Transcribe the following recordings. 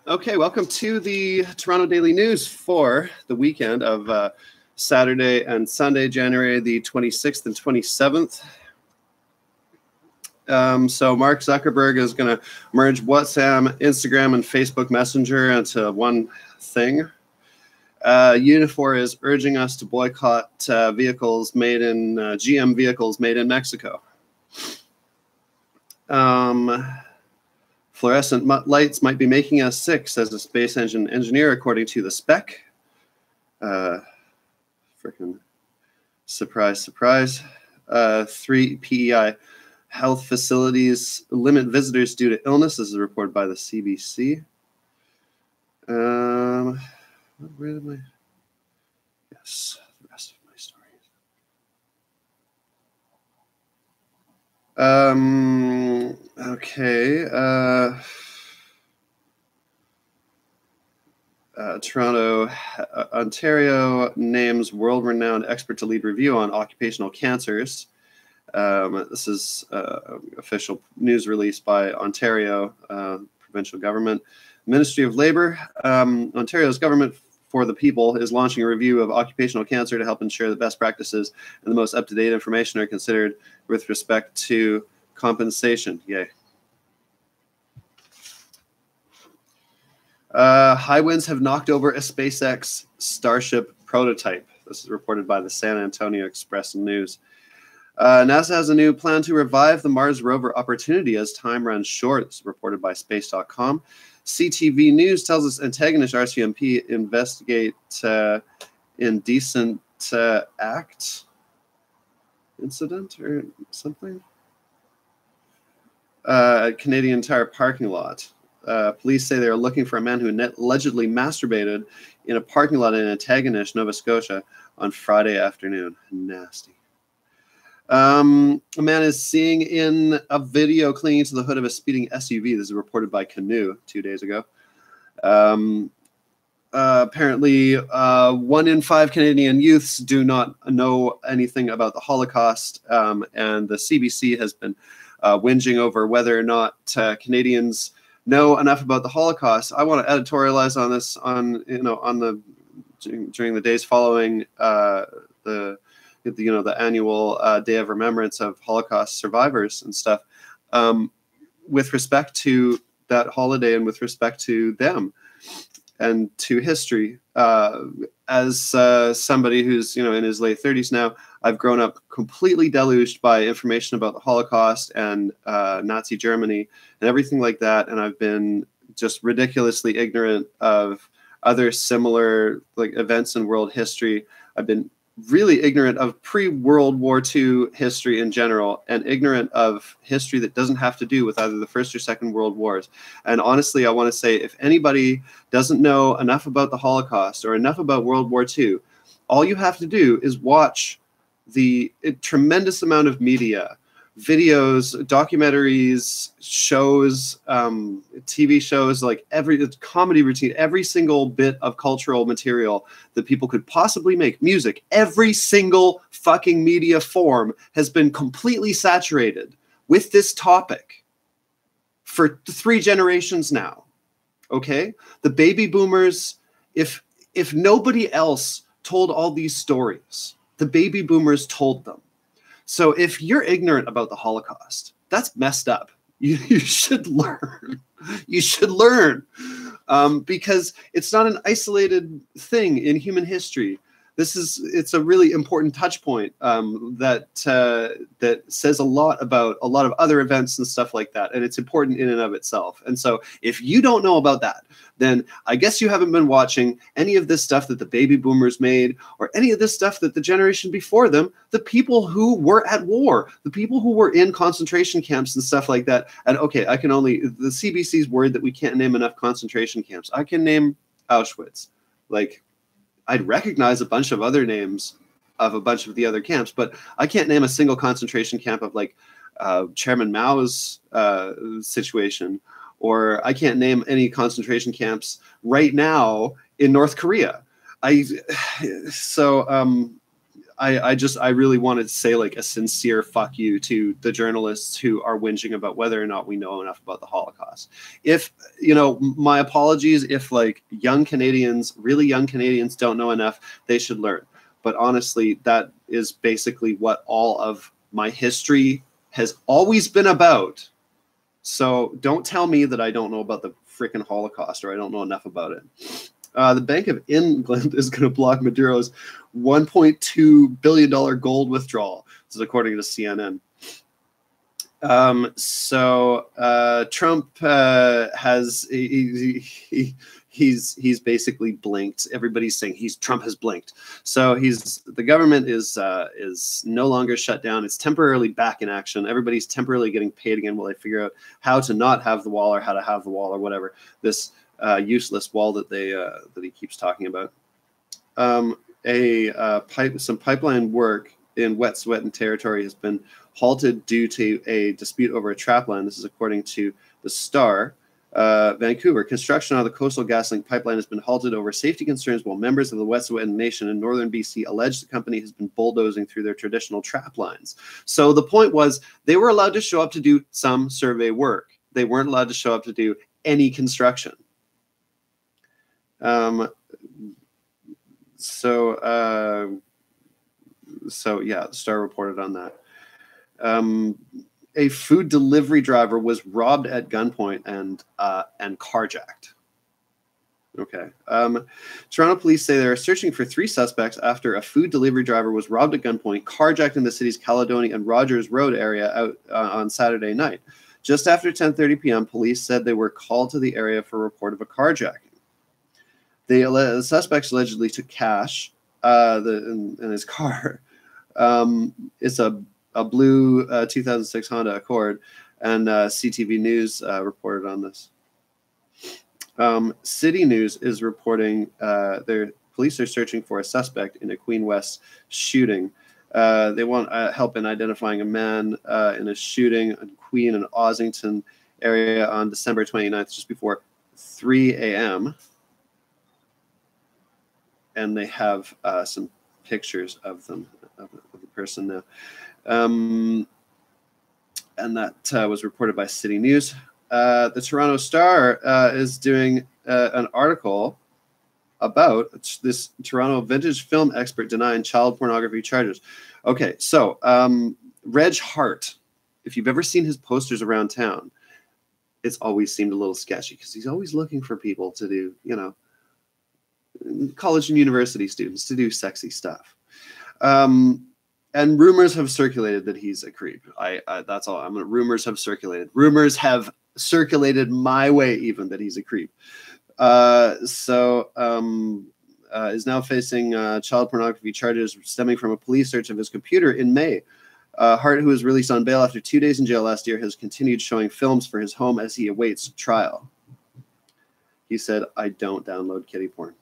Okay, welcome to the Toronto Daily News for the weekend of Saturday and Sunday, January the 26th and 27th. So Mark Zuckerberg is going to merge WhatsApp, Instagram, and Facebook Messenger into one thing. Unifor is urging us to boycott vehicles made in GM vehicles made in Mexico. Fluorescent lights might be making us sick, says a space engine engineer, according to the spec. Freaking surprise, surprise. 3 PEI health facilities limit visitors due to illness. This is reported by the CBC. Where am I? Yes, the rest of my stories. Okay. Toronto, Ontario names world-renowned expert to lead review on occupational cancers. This is official news release by Ontario provincial government. Ministry of Labour, Ontario's government for the people is launching a review of occupational cancer to help ensure the best practices and the most up-to-date information are considered with respect to compensation. Yay. High winds have knocked over a SpaceX Starship prototype. This is reported by the San Antonio Express News. NASA has a new plan to revive the Mars rover Opportunity as time runs short. This is reported by Space.com. CTV News tells us antagonist RCMP investigate indecent act incident or something. Canadian Tire parking lot. Police say they are looking for a man who allegedly masturbated in a parking lot in Antigonish, Nova Scotia on Friday afternoon. Nasty. A man is seen in a video clinging to the hood of a speeding SUV. This is reported by Canoe 2 days ago. Apparently, 1 in 5 Canadian youths do not know anything about the Holocaust, and the CBC has been whinging over whether or not Canadians know enough about the Holocaust. I want to editorialize on this during the days following the annual Day of Remembrance of Holocaust survivors and stuff, with respect to that holiday and with respect to them and to history. As somebody who's in his late 30s now, I've grown up completely deluged by information about the Holocaust and Nazi Germany and everything like that, and I've been just ridiculously ignorant of other similar events in world history. I've been really ignorant of pre-World War II history in general, and ignorant of history that doesn't have to do with either the First or Second World Wars. And honestly, I want to say, if anybody doesn't know enough about the Holocaust or enough about World War II, all you have to do is watch the tremendous amount of media, videos, documentaries, shows, TV shows, every comedy routine, every single bit of cultural material that people could possibly make, music, every single fucking media form has been completely saturated with this topic for 3 generations now. Okay? The baby boomers, if nobody else told all these stories, the baby boomers told them. So if you're ignorant about the Holocaust, that's messed up. You should learn. You should learn, because it's not an isolated thing in human history. It's a really important touch point that says a lot about a lot of other events and stuff like that, and it's important in and of itself. And so if you don't know about that, then I guess you haven't been watching any of this stuff that the baby boomers made, or any of this stuff that the generation before them, the people who were at war, the people who were in concentration camps and stuff like that. And okay, the CBC's worried that we can't name enough concentration camps. I can name Auschwitz. I'd recognize a bunch of other names of a bunch of the other camps, but I can't name a single concentration camp of Chairman Mao's situation, or I can't name any concentration camps right now in North Korea. I really wanted to say like a sincere fuck you to the journalists who are whinging about whether or not we know enough about the Holocaust. If, you know, my apologies if like young Canadians, really young Canadians don't know enough, they should learn. But honestly, that is basically what all of my history has always been about. So don't tell me that I don't know about the freaking Holocaust or I don't know enough about it. The Bank of England is going to block Maduro's $1.2 billion gold withdrawal. This is according to CNN. Trump has he's basically blinked. Everybody's saying Trump has blinked. So the government is no longer shut down. It's temporarily back in action. Everybody's temporarily getting paid again while they figure out how to not have the wall or how to have the wall or whatever. This useless wall that he keeps talking about. Some pipeline work in Wet'suwet'en territory has been halted due to a dispute over a trapline. This is according to the Star. Vancouver, construction on the Coastal GasLink pipeline has been halted over safety concerns while members of the Wet'suwet'en Nation in northern BC allege the company has been bulldozing through their traditional trap lines. So the point was they were allowed to show up to do some survey work. They weren't allowed to show up to do any construction. So yeah, the Star reported on that. A food delivery driver was robbed at gunpoint and carjacked. Okay. Toronto police say they are searching for 3 suspects after a food delivery driver was robbed at gunpoint, carjacked in the city's Caledonia and Rogers Road area out on Saturday night. Just after 10:30 p.m., police said they were called to the area for a report of a carjacking. The suspects allegedly took cash in his car. It's a blue 2006 Honda Accord, and CTV News reported on this. City News is reporting their police are searching for a suspect in a Queen West shooting. They want help in identifying a man in a shooting in Queen and Ossington area on December 29th, just before 3 a.m. And they have some pictures of them, of the person now. And that was reported by City News. The Toronto Star is doing an article about this Toronto vintage film expert denying child pornography charges. Okay, so Reg Hart, if you've ever seen his posters around town, it's always seemed a little sketchy because he's always looking for people to do, you know, college and university students to do sexy stuff. And rumors have circulated that he's a creep. That's all. Rumors have circulated. Rumors have circulated my way even that he's a creep. Is now facing child pornography charges stemming from a police search of his computer in May. Hart, who was released on bail after 2 days in jail last year, has continued showing films for his home as he awaits trial. He said, "I don't download kiddie porn."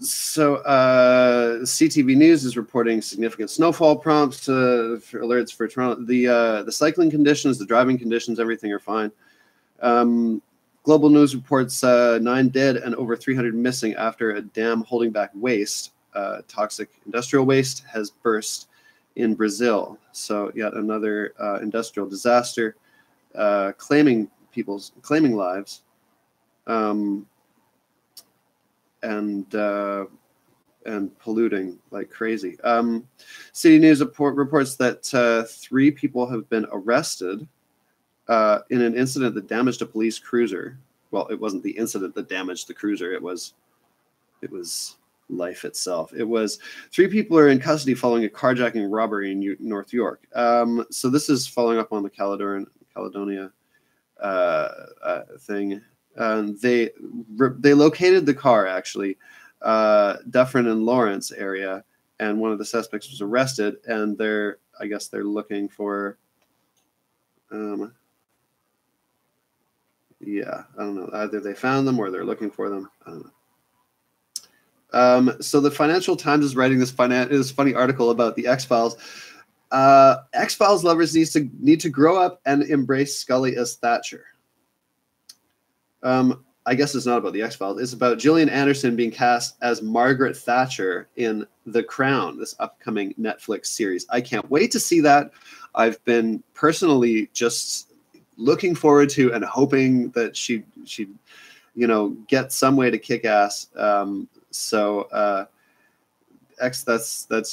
CTV News is reporting significant snowfall prompts for alerts for Toronto. The cycling conditions, the driving conditions, everything are fine. Global News reports 9 dead and over 300 missing after a dam holding back waste, toxic industrial waste, has burst in Brazil. So yet another industrial disaster, claiming lives. And polluting like crazy. City News reports that 3 people have been arrested in an incident that damaged a police cruiser. Well, it wasn't the incident that damaged the cruiser. It was life itself. It was 3 people are in custody following a carjacking robbery in North York. So this is following up on the Caledonia thing. They located the car actually, Dufferin and Lawrence area, and one of the suspects was arrested, and I guess they're looking for, yeah, I don't know, either they found them or they're looking for them. I don't know. So the Financial Times is writing this funny article about the X-Files. X-Files lovers need to grow up and embrace Scully as Thatcher. I guess it's not about the X-Files. It's about Gillian Anderson being cast as Margaret Thatcher in The Crown, this upcoming Netflix series. I can't wait to see that. I've been personally just looking forward to and hoping that she'd get some way to kick ass. That's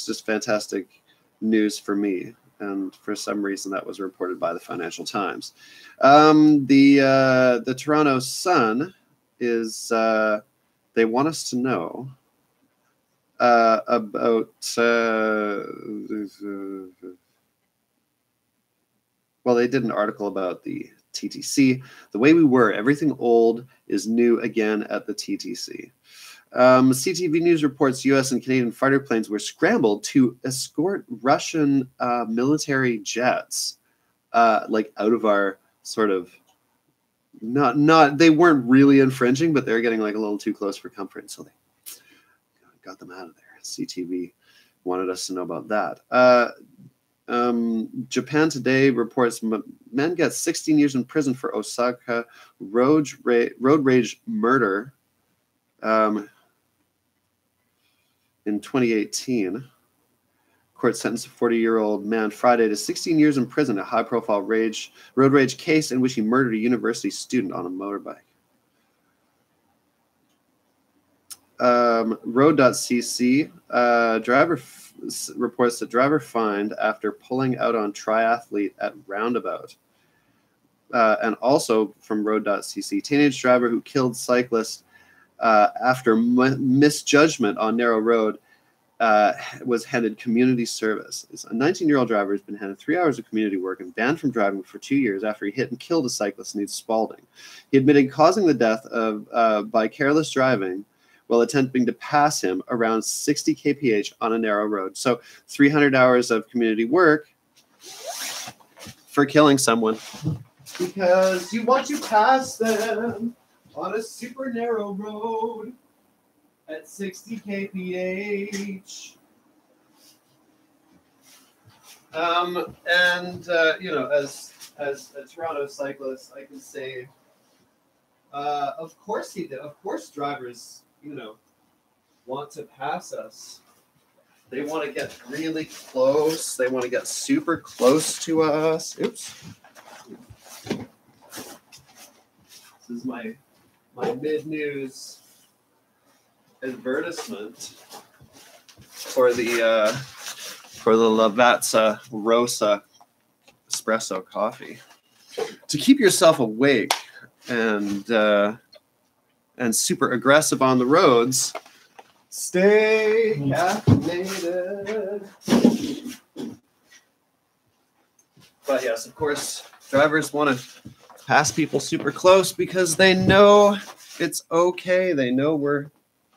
just fantastic news for me. And for some reason, that was reported by the Financial Times. The Toronto Sun is they want us to know about well, they did an article about the TTC. The way we were, everything old is new again at the TTC. CTV News reports U.S. and Canadian fighter planes were scrambled to escort Russian military jets, like out of our sort of they weren't really infringing, but they're getting like a little too close for comfort, so they got them out of there. CTV wanted us to know about that. Japan Today reports men get 16 years in prison for Osaka road rage murder. In 2018, court sentenced a 40-year-old man Friday to 16 years in prison, a high-profile road rage case in which he murdered a university student on a motorbike. Road.cc driver reports that driver fined after pulling out on triathlete at roundabout. And also from Road.cc, teenage driver who killed cyclist after misjudgment on narrow road was handed community service. A 19-year-old driver has been handed 3 hours of community work and banned from driving for 2 years after he hit and killed a cyclist in East Spalding. He admitted causing the death by careless driving while attempting to pass him around 60 kph on a narrow road. So 300 hours of community work for killing someone because you want to pass them on a super narrow road at 60 kph. As a Toronto cyclist, I can say, of course he did. Of course drivers, want to pass us. They want to get really close. They want to get super close to us. Oops. This is my mid-news advertisement for the Lavazza Rosa espresso coffee. To keep yourself awake and super aggressive on the roads, stay caffeinated. But yes, of course, drivers want to pass people super close because they know it's okay. They know we're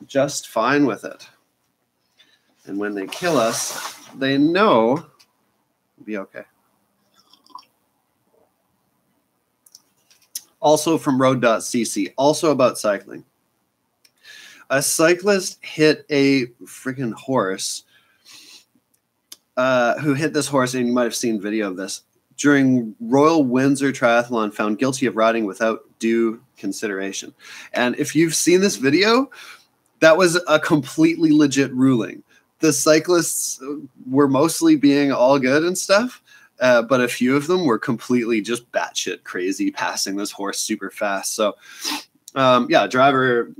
just fine with it. And when they kill us, they know it'll be okay. Also from Road.cc, also about cycling. A cyclist hit a freaking horse, who hit this horse, and you might have seen video of this, during Royal Windsor Triathlon, found guilty of riding without due consideration. And if you've seen this video, that was a completely legit ruling. The cyclists were mostly being all good and stuff, but a few of them were completely just batshit crazy, passing this horse super fast. So, driver,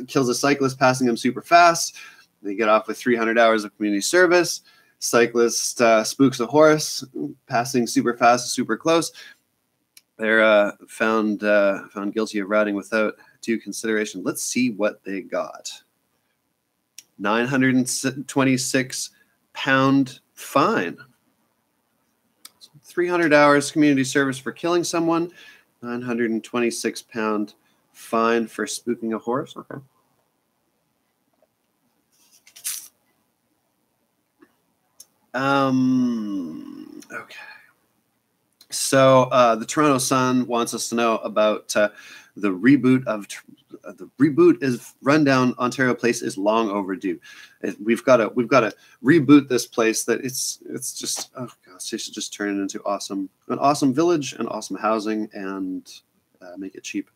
kills a cyclist, passing him super fast. They get off with 300 hours of community service. Cyclist spooks a horse, passing super fast, super close. They're found guilty of riding without due consideration. Let's see what they got. £926 fine. 300 hours community service for killing someone. £926 fine for spooking a horse. Okay. Okay. So the Toronto Sun wants us to know about the reboot of the reboot is Rundown Ontario Place is long overdue. We've got to reboot this place. That it's just, oh gosh, they should just turn it into an awesome village and awesome housing and make it cheap.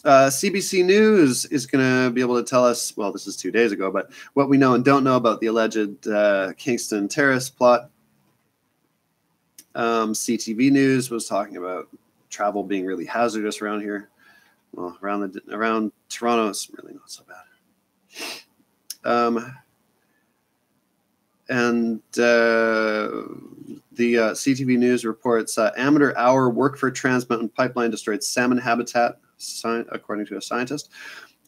CBC News is going to be able to tell us, well, this is 2 days ago, but what we know and don't know about the alleged Kingston terrorist plot. CTV News was talking about travel being really hazardous around here. Well, around Toronto, it's really not so bad. And the CTV News reports amateur hour work for Trans Mountain Pipeline destroyed salmon habitat, according to a scientist.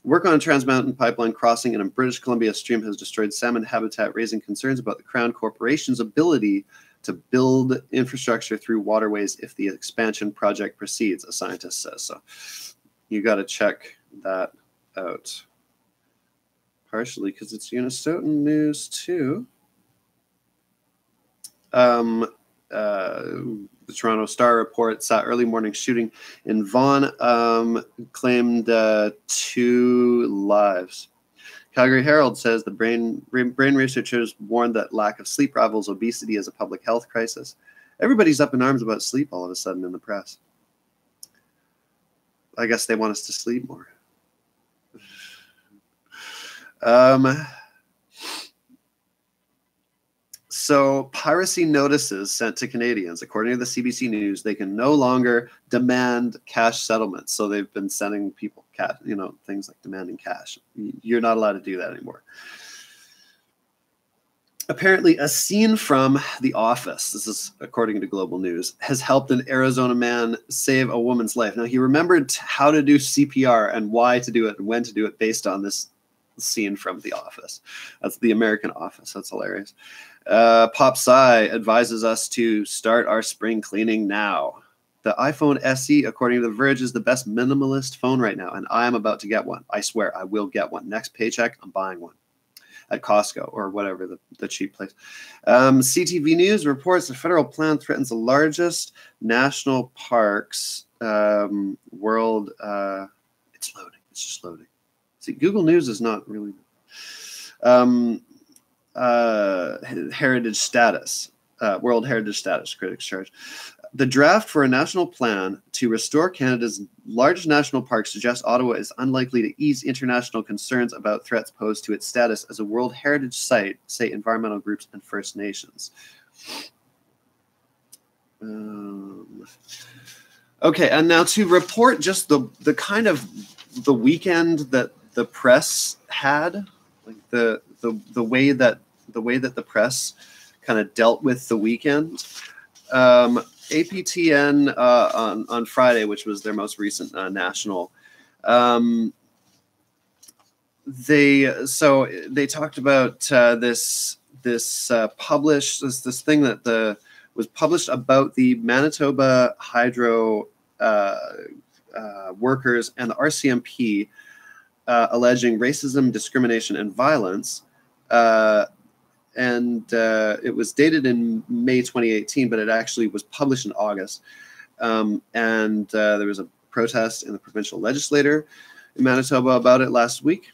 Work on a Trans Mountain Pipeline crossing in a British Columbia stream has destroyed salmon habitat, raising concerns about the Crown Corporation's ability to build infrastructure through waterways if the expansion project proceeds, a scientist says. So you got to check that out. Partially because it's Unistoten News too. The Toronto Star reports early morning shooting in Vaughan claimed 2 lives. Calgary Herald says the brain researchers warned that lack of sleep rivals obesity as a public health crisis. Everybody's up in arms about sleep all of a sudden in the press. I guess they want us to sleep more. So piracy notices sent to Canadians, according to the CBC News, they can no longer demand cash settlements. So they've been sending people cash, things like demanding cash. You're not allowed to do that anymore. Apparently, a scene from The Office, this is according to Global News, has helped an Arizona man save a woman's life. Now, he remembered how to do CPR and why to do it and when to do it based on this scene from The Office. That's The American Office. That's hilarious. Pop Sci advises us to start our spring cleaning now. The iPhone SE, according to The Verge, is the best minimalist phone right now, and I am about to get one. I swear, I will get one. Next paycheck, I'm buying one at Costco or whatever the cheap place. CTV News reports the federal plan threatens the largest national parks world. It's loading. It's just loading. See, Google News is not really heritage status, World Heritage Status, critics charge. The draft for a national plan to restore Canada's largest national park suggests Ottawa is unlikely to ease international concerns about threats posed to its status as a World Heritage Site, say environmental groups and First Nations. Okay, and now to report just the kind of the weekend that the press had, like the way that the press kind of dealt with the weekend. APTN on Friday, which was their most recent national, they talked about this thing that was published about the Manitoba Hydro workers and the RCMP alleging racism, discrimination, and violence. And it was dated in May 2018, but it actually was published in August. And there was a protest in the provincial legislature in Manitoba about it last week.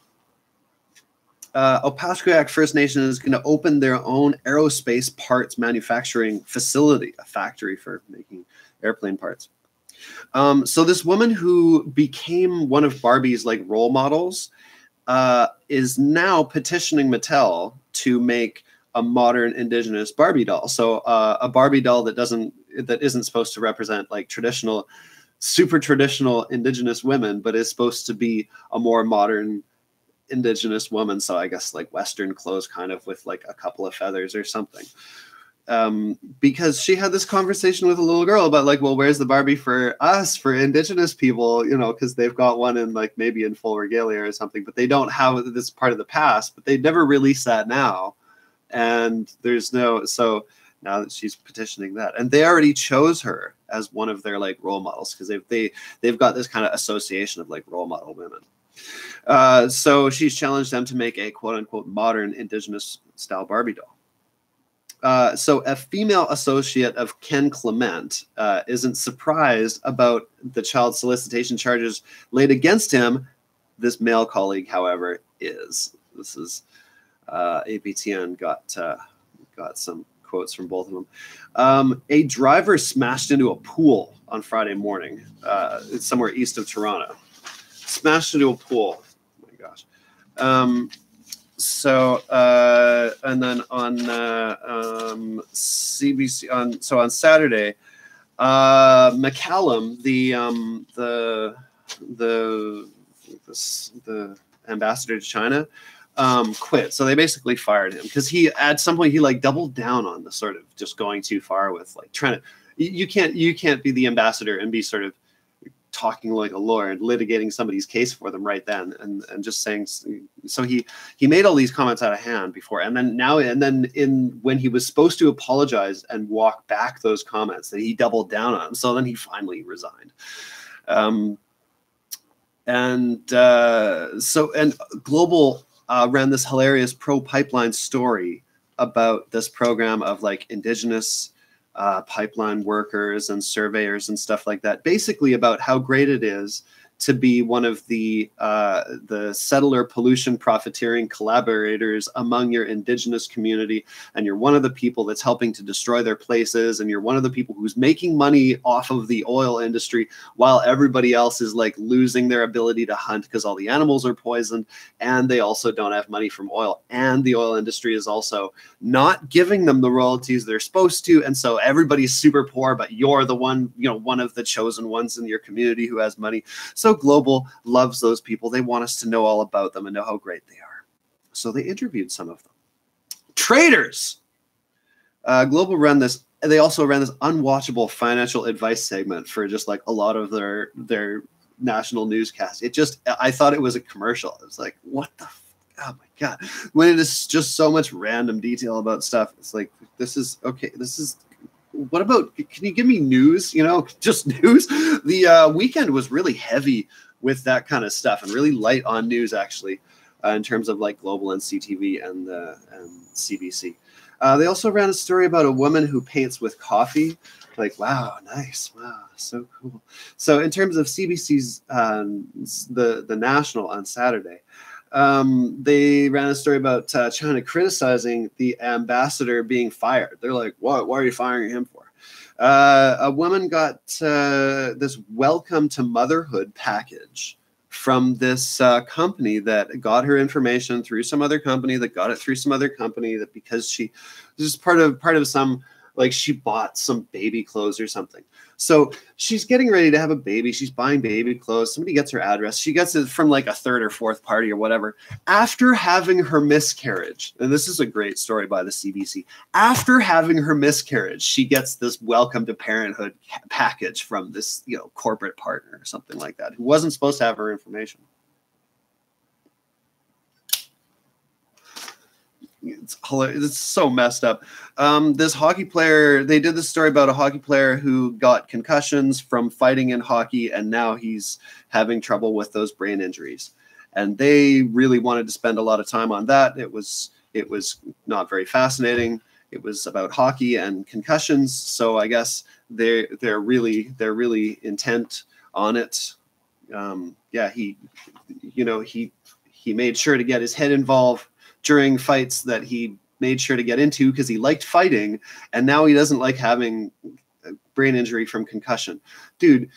Opaskwayak First Nation is going to open their own aerospace parts manufacturing facility, a factory for making airplane parts. So this woman who became one of Barbie's role models is now petitioning Mattel to make a modern Indigenous Barbie doll. So a Barbie doll that isn't supposed to represent super traditional Indigenous women, but is supposed to be a more modern Indigenous woman. So I guess Western clothes, kind of with a couple of feathers or something. Because she had this conversation with a little girl about well, where's the Barbie for us, for Indigenous people, because they've got one in maybe in full regalia or something, but they don't have this part of the past, but they never release that now. And so now that she's petitioning that, and they already chose her as one of their role models, because they've got this kind of association of role model women. So she's challenged them to make a quote unquote modern Indigenous style Barbie doll. So a female associate of Ken Clement isn't surprised about the child solicitation charges laid against him. This male colleague, however, is. This is APTN got some quotes from both of them. A driver smashed into a pool on Friday morning. It's somewhere east of Toronto. smashed into a pool. Oh my gosh. And then on CBC on Saturday, McCallum, the ambassador to China, quit. So they basically fired him because he at some point he like doubled down on the sort of just going too far with like trying to. You can't be the ambassador and be sort of talking like a lawyer and litigating somebody's case for them right then and just saying. So he made all these comments out of hand before, and then when he was supposed to apologize and walk back those comments, that he doubled down on them. So then he finally resigned. And Global ran this hilarious pro-pipeline story about this program of like indigenous pipeline workers and surveyors and stuff like that, basically about how great it is to be one of the settler pollution profiteering collaborators among your indigenous community, and you're one of the people that's helping to destroy their places, and you're one of the people who's making money off of the oil industry while everybody else is like losing their ability to hunt because all the animals are poisoned, and they also don't have money from oil, and the oil industry is also not giving them the royalties they're supposed to, and so everybody's super poor, but you're the one, one of the chosen ones in your community who has money. So Global loves those people. They want us to know all about them and know how great they are. So they interviewed some of them. Traitors! Global ran this. They also ran this unwatchable financial advice segment for just like a lot of their national newscasts. I thought it was a commercial. It was like, what the oh my God. When it is just so much random detail about stuff, it's like, this is okay. What about, can you give me news? Just news. The weekend was really heavy with that kind of stuff and really light on news, actually, in terms of like Global and CTV and CBC. They also ran a story about a woman who paints with coffee. Like, wow, nice. Wow, so cool. So in terms of CBC's, the National on Saturday, they ran a story about China criticizing the ambassador being fired. They're like, what? Why are you firing him for? A woman got this welcome to motherhood package from this company that got her information through some other company that got it through some other company, that because this is part of some, like she bought some baby clothes or something. So she's getting ready to have a baby. She's buying baby clothes. Somebody gets her address. She gets it from like a third or fourth party or whatever. After having her miscarriage, and this is a great story by the CBC, after having her miscarriage, she gets this welcome to parenthood package from this, corporate partner or something like that, who wasn't supposed to have her information. It's hilarious. It's so messed up. This hockey player, they did this story about a hockey player who got concussions from fighting in hockey, and now he's having trouble with those brain injuries. And they really wanted to spend a lot of time on that. It was not very fascinating. It was about hockey and concussions. So I guess they're really intent on it. He made sure to get his head involved during fights that he made sure to get into because he liked fighting, and now he doesn't like having a brain injury from concussion. Dude,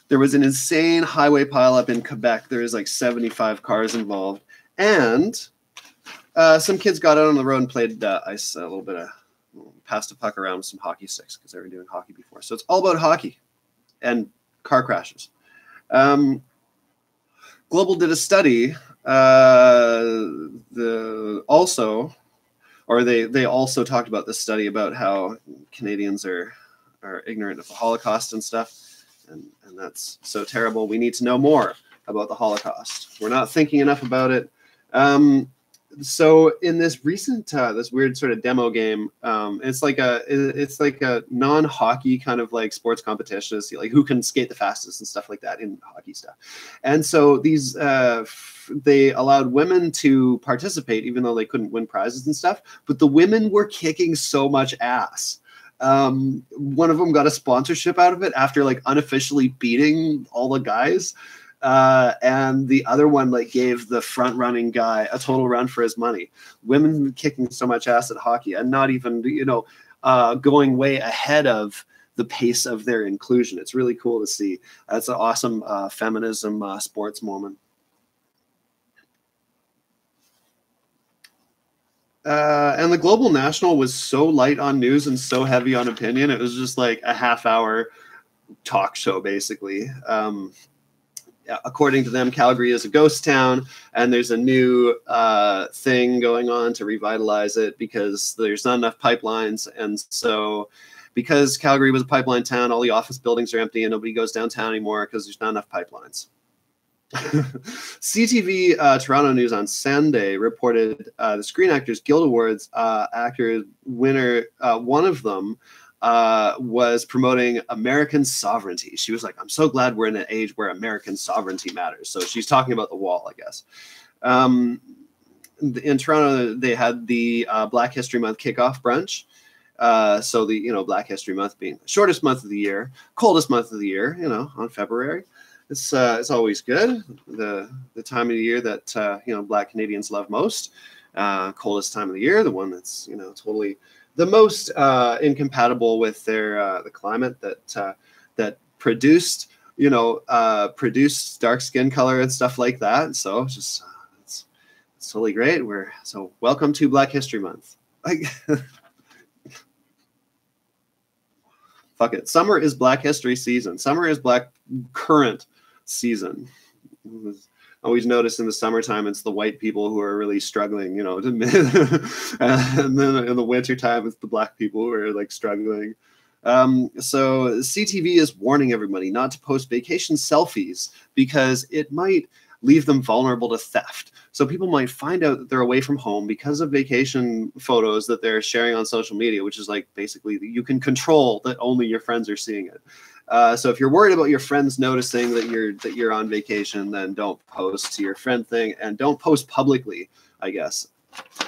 there was an insane highway pileup in Quebec. There was like 75 cars involved, and some kids got out on the road and played ice, a little bit of, passed a puck around with some hockey sticks because they were doing hockey before. So it's all about hockey and car crashes. Global did a study. They also talked about this study about how Canadians are ignorant of the Holocaust and stuff, and that's so terrible. We need to know more about the Holocaust. We're not thinking enough about it. So in this recent this weird sort of demo game, it's like a non-hockey kind of like sports competition to see like who can skate the fastest and stuff like that in hockey stuff. And so these they allowed women to participate even though they couldn't win prizes and stuff, but the women were kicking so much ass. One of them got a sponsorship out of it after like unofficially beating all the guys. And the other one like gave the front running guy a total run for his money. Women kicking so much ass at hockey and not even, going way ahead of the pace of their inclusion. It's really cool to see. That's an awesome feminism sports moment. And the Global National was so light on news and so heavy on opinion. It was just like a half-hour talk show, basically. According to them, Calgary is a ghost town, and there's a new thing going on to revitalize it because there's not enough pipelines. And so because Calgary was a pipeline town, all the office buildings are empty and nobody goes downtown anymore because there's not enough pipelines. CTV Toronto News on Sunday reported the Screen Actors Guild Awards actor winner, one of them was promoting American sovereignty. She was like, I'm so glad we're in an age where American sovereignty matters. So she's talking about the wall, I guess. In Toronto, they had the Black History Month kickoff brunch. So the, Black History Month being the shortest month of the year, coldest month of the year, on February. It's always good. The time of the year that Black Canadians love most. Coldest time of the year, the one that's totally the most incompatible with their the climate that produced dark skin color and stuff like that. So just it's totally great. So welcome to Black History Month. Fuck it. Summer is Black History season. Summer is Black current season. Always notice in the summertime, it's the white people who are really struggling, and then in the wintertime, it's the Black people who are like struggling. So CTV is warning everybody not to post vacation selfies because it might leave them vulnerable to theft. So people might find out that they're away from home because of vacation photos that they're sharing on social media, which is like basically you can control that only your friends are seeing it. So if you're worried about your friends noticing that you're on vacation, then don't post to your friend thing and don't post publicly, I guess.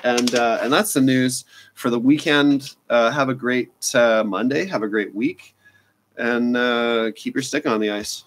And that's the news for the weekend. Have a great Monday. Have a great week, and keep your stick on the ice.